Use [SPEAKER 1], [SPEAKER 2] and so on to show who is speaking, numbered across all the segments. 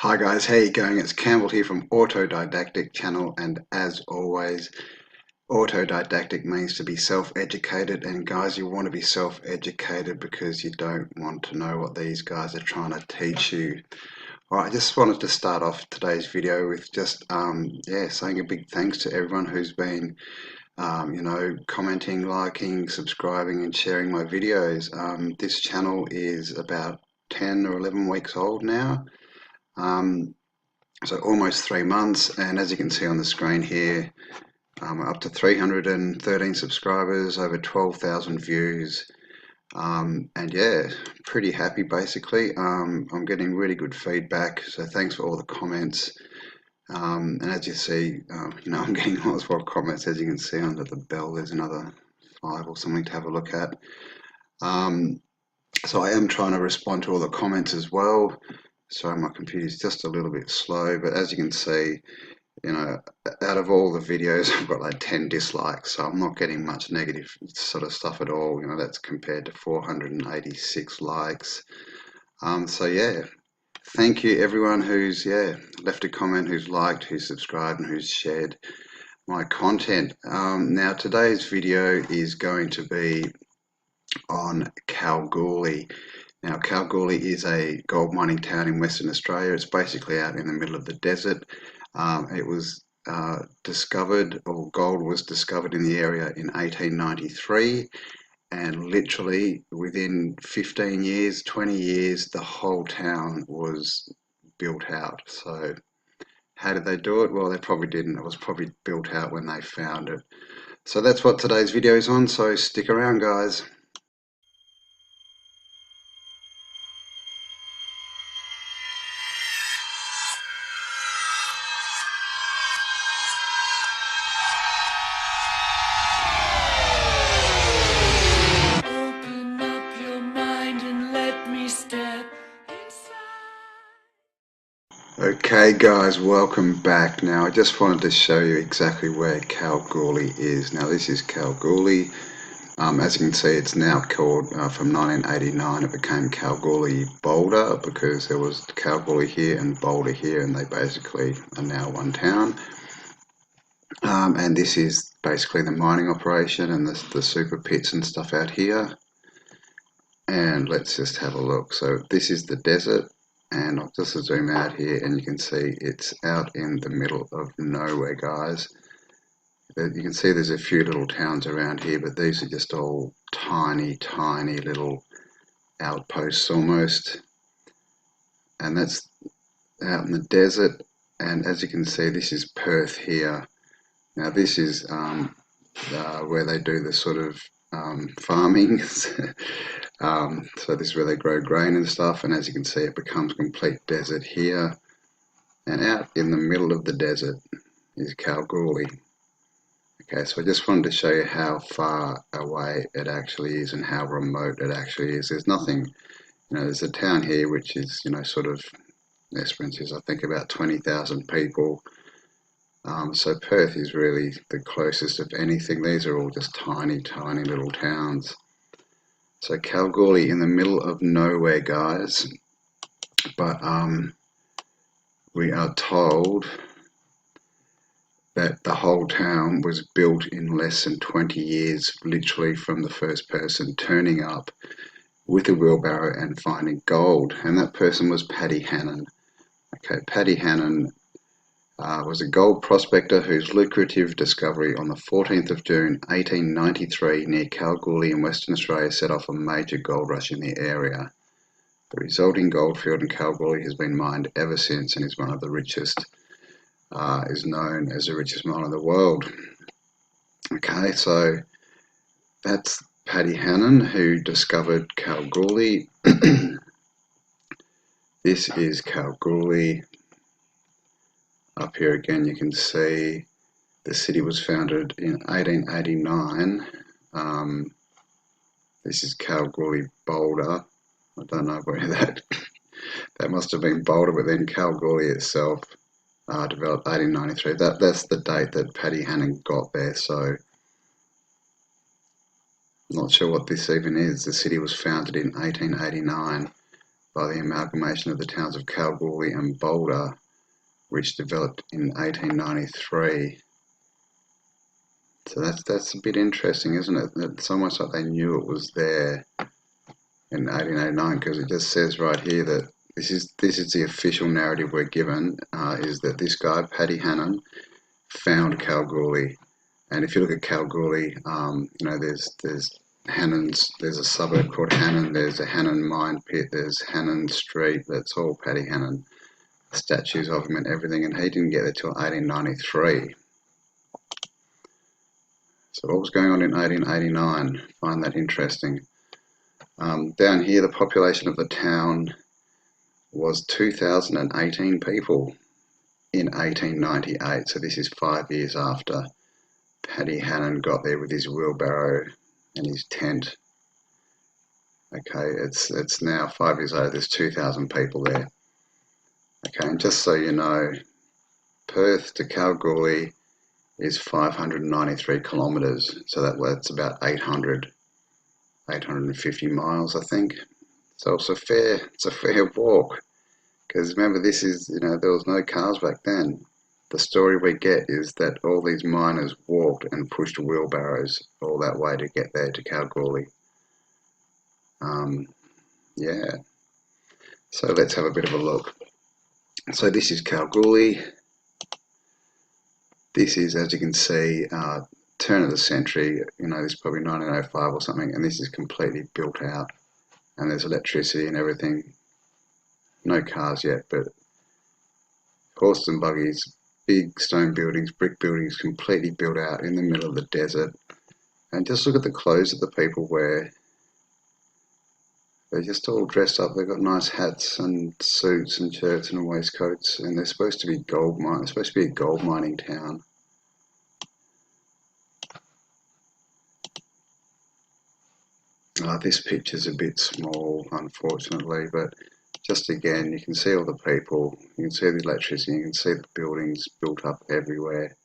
[SPEAKER 1] Hi guys, how you going? It's Campbell here from Autodidactic channel, and as always, autodidactic means to be self-educated, and guys, you want to be self-educated because you don't want to know what these guys are trying to teach you. Alright, I just wanted to start off today's video with just saying a big thanks to everyone who's been commenting, liking, subscribing and sharing my videos. This channel is about 10 or 11 weeks old now. So almost 3 months, and as you can see on the screen here, up to 313 subscribers, over 12,000 views, and yeah, pretty happy basically. I'm getting really good feedback, so thanks for all the comments. And as you see, I'm getting lots of comments. As you can see under the bell, there's another 5 or something to have a look at. So I am trying to respond to all the comments as well. Sorry, my computer's just a little bit slow, but as you can see, out of all the videos, I've got like 10 dislikes, so I'm not getting much negative sort of stuff at all. That's compared to 486 likes. So yeah, thank you everyone who's left a comment, who's liked, who's subscribed, and who's shared my content. Now today's video is going to be on Kalgoorlie. Now, Kalgoorlie is a gold mining town in Western Australia. It's basically out in the middle of the desert. It was discovered, or gold was discovered in the area in 1893, and literally within 15 years, 20 years, the whole town was built out. So how did they do it? Well, they probably didn't. It was probably built out when they found it. So that's what today's video is on, so stick around, guys. Okay guys, welcome back. Now I just wanted to show you exactly where Kalgoorlie is. Now this is Kalgoorlie. As you can see, it's now called, from 1989 it became Kalgoorlie Boulder, because there was Kalgoorlie here and Boulder here, and they basically are now one town. And this is basically the mining operation and the super pits and stuff out here. And let's just have a look. So this is the desert. And I'll just zoom out here and you can see it's out in the middle of nowhere, guys. You can see there's a few little towns around here, but these are just all tiny, tiny little outposts almost. And that's out in the desert. And as you can see, this is Perth here. Now this is where they do the sort of farming. So this is where they grow grain and stuff, and as you can see, it becomes complete desert here. And out in the middle of the desert is Kalgoorlie. Okay, so I just wanted to show you how far away it actually is and how remote it actually is. There's nothing, there's a town here which is, sort of, Esperance is I think about 20,000 people. So Perth is really the closest of anything. These are all just tiny, tiny little towns. So Kalgoorlie in the middle of nowhere, guys. But we are told that the whole town was built in less than 20 years, literally from the first person turning up with a wheelbarrow and finding gold. And that person was Paddy Hannon. Okay, Paddy Hannon was a gold prospector whose lucrative discovery on the 14th of June 1893 near Kalgoorlie in Western Australia set off a major gold rush in the area. The resulting goldfield in Kalgoorlie has been mined ever since and is one of the richest, is known as the richest mine in the world. Okay, so that's Paddy Hannon, who discovered Kalgoorlie. This is Kalgoorlie. Up here again you can see the city was founded in 1889. This is Kalgoorlie Boulder. I don't know where that must have been Boulder, but then Kalgoorlie itself developed 1893. That's the date that Paddy Hannon got there. So I'm not sure what this even is. The city was founded in 1889 by the amalgamation of the towns of Kalgoorlie and Boulder, which developed in 1893. So that's a bit interesting, isn't it? It's almost like they knew it was there in 1889, because it just says right here that this is the official narrative we're given, is that this guy, Paddy Hannon, found Kalgoorlie. And if you look at Kalgoorlie, there's Hannon's, there's a suburb called Hannon, there's a Hannon mine pit, there's Hannon Street, that's all Paddy Hannon, statues of him and everything, and he didn't get there till 1893. So what was going on in 1889? Find that interesting. Down here, the population of the town was 2,018 people in 1898. So this is 5 years after Paddy Hannon got there with his wheelbarrow and his tent. Okay, it's now 5 years later. There's 2,000 people there. Okay, and just so you know, Perth to Kalgoorlie is 593 kilometres. So that's about 850 miles, I think. So it's a fair walk. Because remember, this is, there was no cars back then. The story we get is that all these miners walked and pushed wheelbarrows all that way to get there to Kalgoorlie. Yeah. So let's have a bit of a look. So this is Kalgoorlie. This is, as you can see, turn of the century. This is probably 1905 or something, and this is completely built out. And there's electricity and everything. No cars yet, but horses and buggies, big stone buildings, brick buildings, completely built out in the middle of the desert. And just look at the clothes that the people wear. They're just all dressed up. They've got nice hats and suits and shirts and waistcoats, and they're supposed to be It's supposed to be a gold mining town. This picture's a bit small, unfortunately, but just again, you can see all the people, you can see the electricity, you can see the buildings built up everywhere.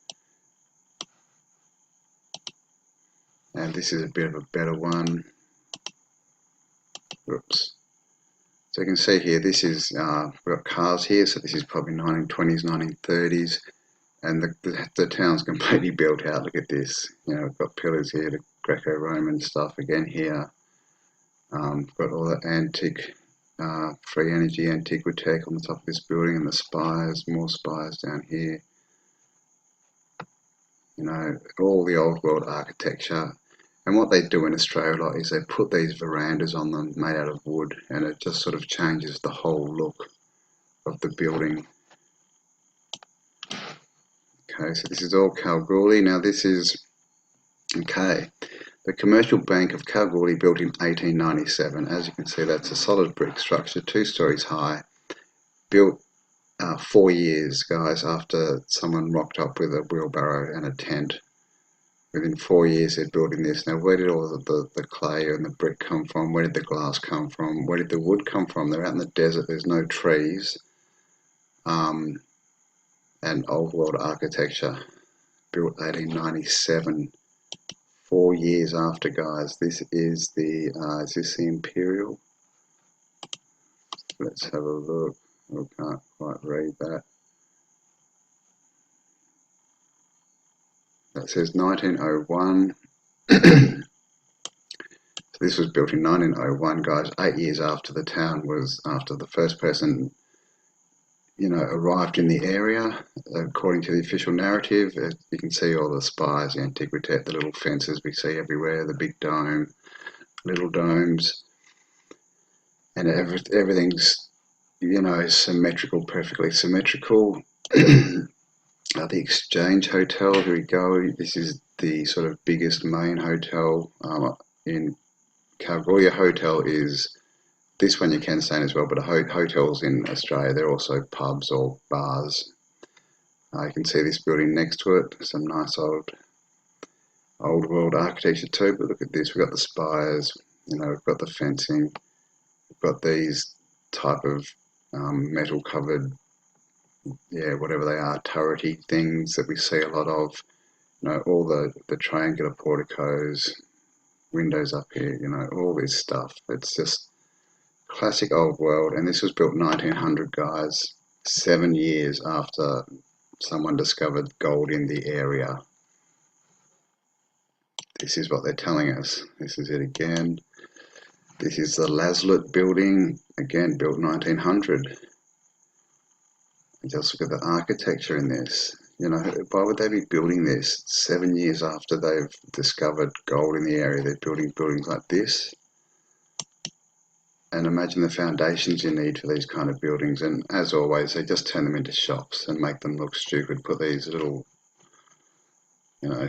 [SPEAKER 1] And this is a bit of a better one. Oops. So you can see here, this is, we've got cars here, so this is probably 1920s, 1930s, and the town's completely built out. Look at this. We've got pillars here, the Greco-Roman stuff again here. We've got all the antique, free energy Antiquitech on the top of this building, and the spires, more spires down here. All the old world architecture. And what they do in Australia a lot is they put these verandas on them made out of wood, and it just sort of changes the whole look of the building. Okay, so this is all Kalgoorlie. Now this is, okay, the Commercial Bank of Kalgoorlie, built in 1897. As you can see, that's a solid brick structure, 2 stories high, built 4 years, guys, after someone rocked up with a wheelbarrow and a tent. Within 4 years they're building this. Now where did all the clay and the brick come from? Where did the glass come from? Where did the wood come from? They're out in the desert, there's no trees. And old world architecture, built 1897, 4 years after, guys. This is is this the Imperial? Let's have a look. I can't quite read that. That says 1901. So this was built in 1901, guys, 8 years after after the first person, arrived in the area, according to the official narrative. You can see all the spires, the Antiquitech, the little fences we see everywhere, the big dome, little domes, and everything's, symmetrical, perfectly symmetrical. The Exchange Hotel, here we go. This is the sort of biggest main hotel in Kalgoorlie. Hotel is, this one you can stay in as well, but hotels in Australia, they're also pubs or bars. You can see this building next to it, some nice old world architecture too, but look at this, we've got the spires, we've got the fencing, we've got these type of metal covered, whatever they are, turrety things that we see a lot of, all the triangular porticos, windows up here, all this stuff. It's just classic old world, and this was built 1900, guys, 7 years after someone discovered gold in the area. This is what they're telling us. This is it again. This is the Laslet building, again built 1900. And just look at the architecture in this. You know, why would they be building this 7 years after they've discovered gold in the area? They're building buildings like this. And imagine the foundations you need for these kind of buildings. And as always, they just turn them into shops and make them look stupid. Put these little, you know,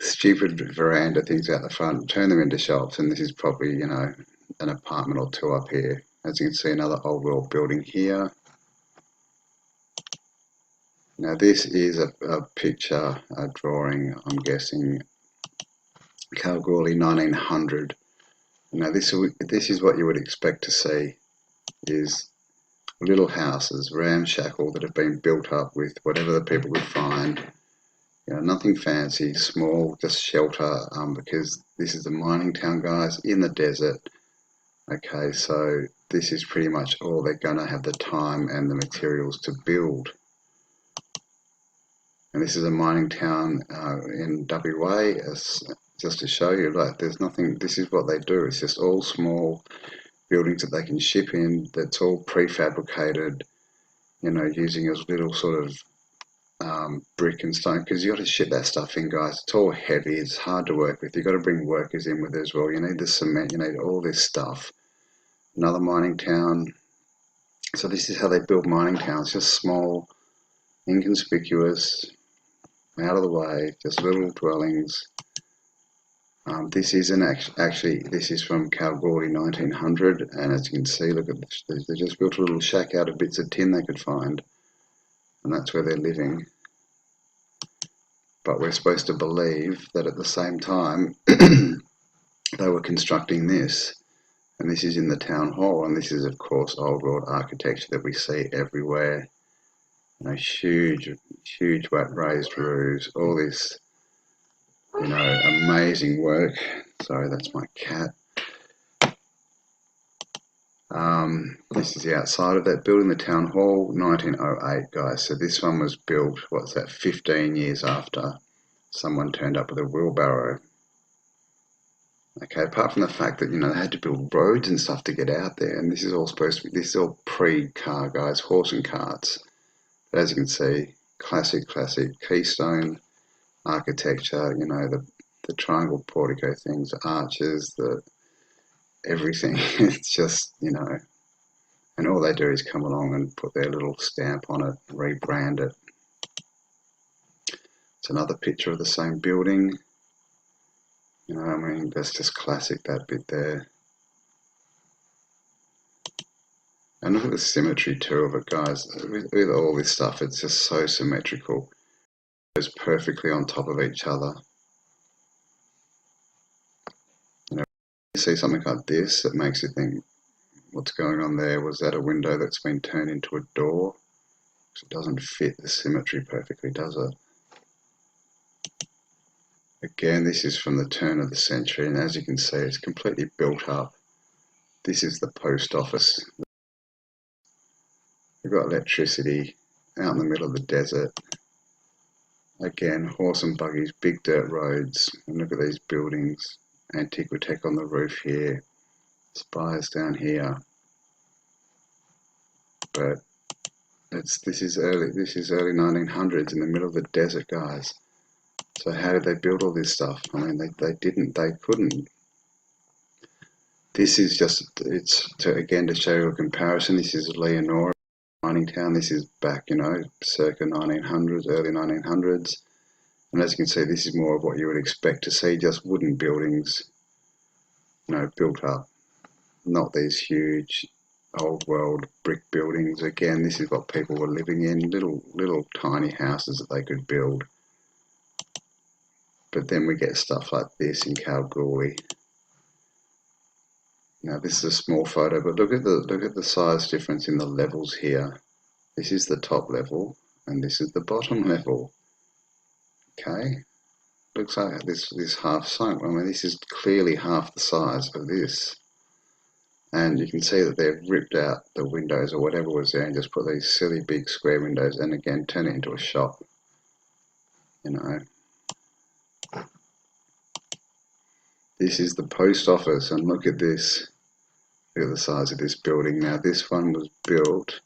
[SPEAKER 1] stupid veranda things out the front, turn them into shops. And this is probably, you know, an apartment or two up here. As you can see, another old world building here. Now this is a picture, a drawing, I'm guessing, Kalgoorlie 1900. Now this is what you would expect to see, is little houses, ramshackle, that have been built up with whatever the people could find. You know, nothing fancy, small, just shelter, because this is a mining town, guys, in the desert. Okay, so this is pretty much all they're going to have the time and the materials to build. And this is a mining town in WA, just to show you, like, there's nothing, this is what they do. It's just all small buildings that they can ship in, that's all prefabricated, you know, using as little sort of brick and stone, because you got to ship that stuff in, guys. It's all heavy, it's hard to work with. You've got to bring workers in with it as well. You need the cement, you need all this stuff. Another mining town. So this is how they build mining towns, just small, inconspicuous, out of the way, just little dwellings. This isn't actually, this is from Kalgoorlie 1900, and as you can see, look at this, they just built a little shack out of bits of tin they could find, and that's where they're living. But we're supposed to believe that at the same time they were constructing this, and this is in the town hall, and this is of course old world architecture that we see everywhere. You know, huge raised roofs, all this, you know, amazing work. Sorry, that's my cat. This is the outside of that building, the town hall, 1908, guys. So this one was built, what's that, 15 years after someone turned up with a wheelbarrow. Okay, apart from the fact that, you know, they had to build roads and stuff to get out there, and this is all supposed to be, this is all pre-car, guys, horse and carts. But as you can see, classic Keystone architecture, you know, the triangle portico things, the arches, the everything. It's just, you know, and all they do is come along and put their little stamp on it, rebrand it. It's another picture of the same building. You know, I mean, that's just classic, that bit there. And look at the symmetry too of it, guys. With all this stuff, it's just so symmetrical. It goes perfectly on top of each other. You know, you see something like this, it makes you think, what's going on there? Was that a window that's been turned into a door? It doesn't fit the symmetry perfectly, does it? Again, this is from the turn of the century, and as you can see, it's completely built up. This is the post office. We've got electricity out in the middle of the desert. Again, horse and buggies, big dirt roads, and look at these buildings. Antiquitech on the roof here, spires down here. But this is early 1900s in the middle of the desert, guys. So how did they build all this stuff? I mean, they couldn't. This is just, it's again to show you a comparison. This is Leonora mining town. This is back, you know, circa 1900s, early 1900s. And as you can see, this is more of what you would expect to see, just wooden buildings, you know, built up. Not these huge old world brick buildings. Again, this is what people were living in, little tiny houses that they could build. But then we get stuff like this in Kalgoorlie. Now this is a small photo, but look at the size difference in the levels here. This is the top level, and this is the bottom level. Okay, looks like this half sunk. I mean, this is clearly half the size of this. And you can see that they've ripped out the windows or whatever was there and just put these silly big square windows and again turn it into a shop, you know. This is the post office, and look at this. Look at the size of this building. Now this one was built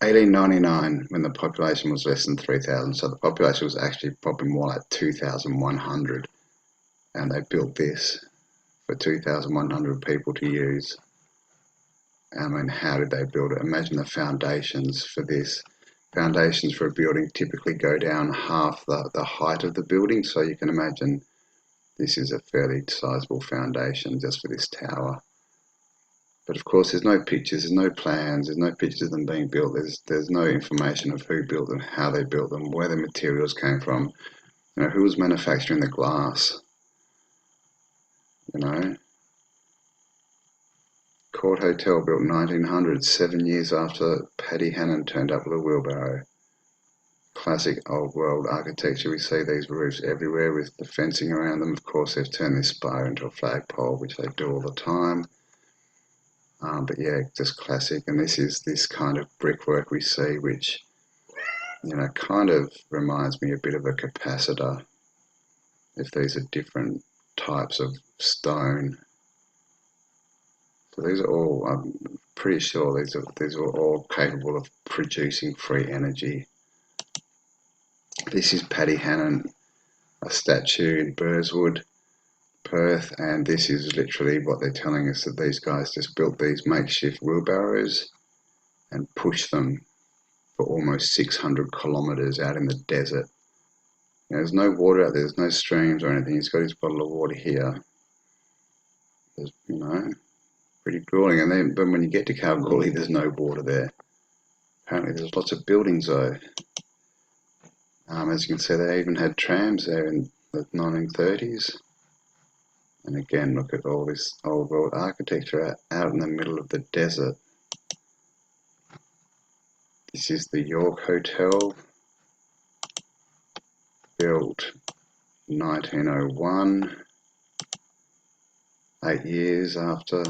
[SPEAKER 1] 1899 when the population was less than 3,000, so the population was actually probably more like 2,100, and they built this for 2,100 people to use. I mean, how did they build it? Imagine the foundations for this. Foundations for a building typically go down half the height of the building, so you can imagine this is a fairly sizable foundation just for this tower. But of course, there's no pictures, there's no plans, there's no pictures of them being built. There's no information of who built them, how they built them, where the materials came from, you know, who was manufacturing the glass, you know. Court Hotel built 1900, 7 years after Paddy Hannon turned up with a wheelbarrow. Classic old world architecture. We see these roofs everywhere with the fencing around them. Of course, they've turned this spire into a flagpole, which they do all the time. But yeah, just classic. And this is this kind of brickwork we see, which, you know, kind of reminds me a bit of a capacitor. If these are different types of stone. So these are all, I'm pretty sure these are all capable of producing free energy. This is Paddy Hannon, a statue in Burswood, Perth, and this is literally what they're telling us, that these guys just built these makeshift wheelbarrows and pushed them for almost 600 kilometres out in the desert. There's no water out there, there's no streams or anything. He's got his bottle of water here. There's, you know, pretty grueling. And then when you get to Kalgoorlie, there's no water there. Apparently there's lots of buildings though. As you can see, they even had trams there in the 1930s. And again, look at all this old world architecture out in the middle of the desert. This is the York Hotel, built 1901, 8 years after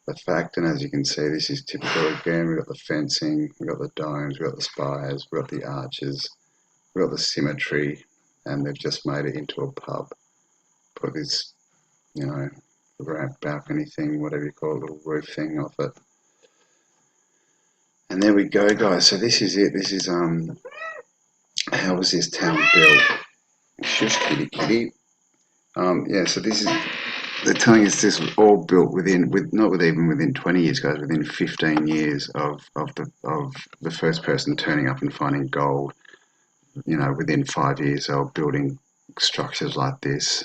[SPEAKER 1] the fact. And as you can see, this is typical again. We've got the fencing, we've got the domes, we've got the spires, we've got the arches, we've got the symmetry, and they've just made it into a pub. Put this, you know, ramp balcony thing, whatever you call it, little roof thing off it. And there we go, guys. So this is it. This is how was this town built? Shush, kitty, kitty. Yeah. So this is. They're telling us this was all built not within 20 years, guys. Within 15 years of the first person turning up and finding gold. You know, within 5 years, they were building structures like this.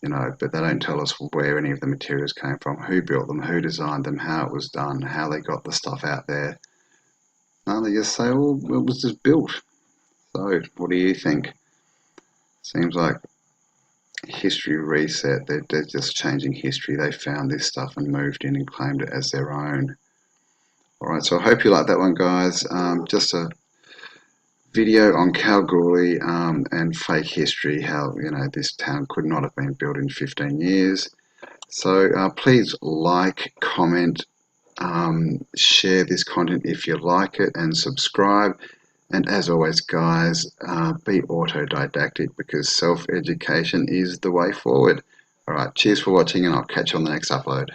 [SPEAKER 1] You know, but they don't tell us where any of the materials came from, who built them, who designed them, how it was done, how they got the stuff out there. No, they just say, oh, it was just built. So, what do you think? Seems like history reset. They're just changing history. They found this stuff and moved in and claimed it as their own. Alright, so I hope you like that one, guys. Just a video on Kalgoorlie and fake history, how, you know, this town could not have been built in 15 years. So please like, comment, share this content if you like it, and subscribe. And as always, guys, be autodidactic, because self-education is the way forward. All right, cheers for watching, and I'll catch you on the next upload.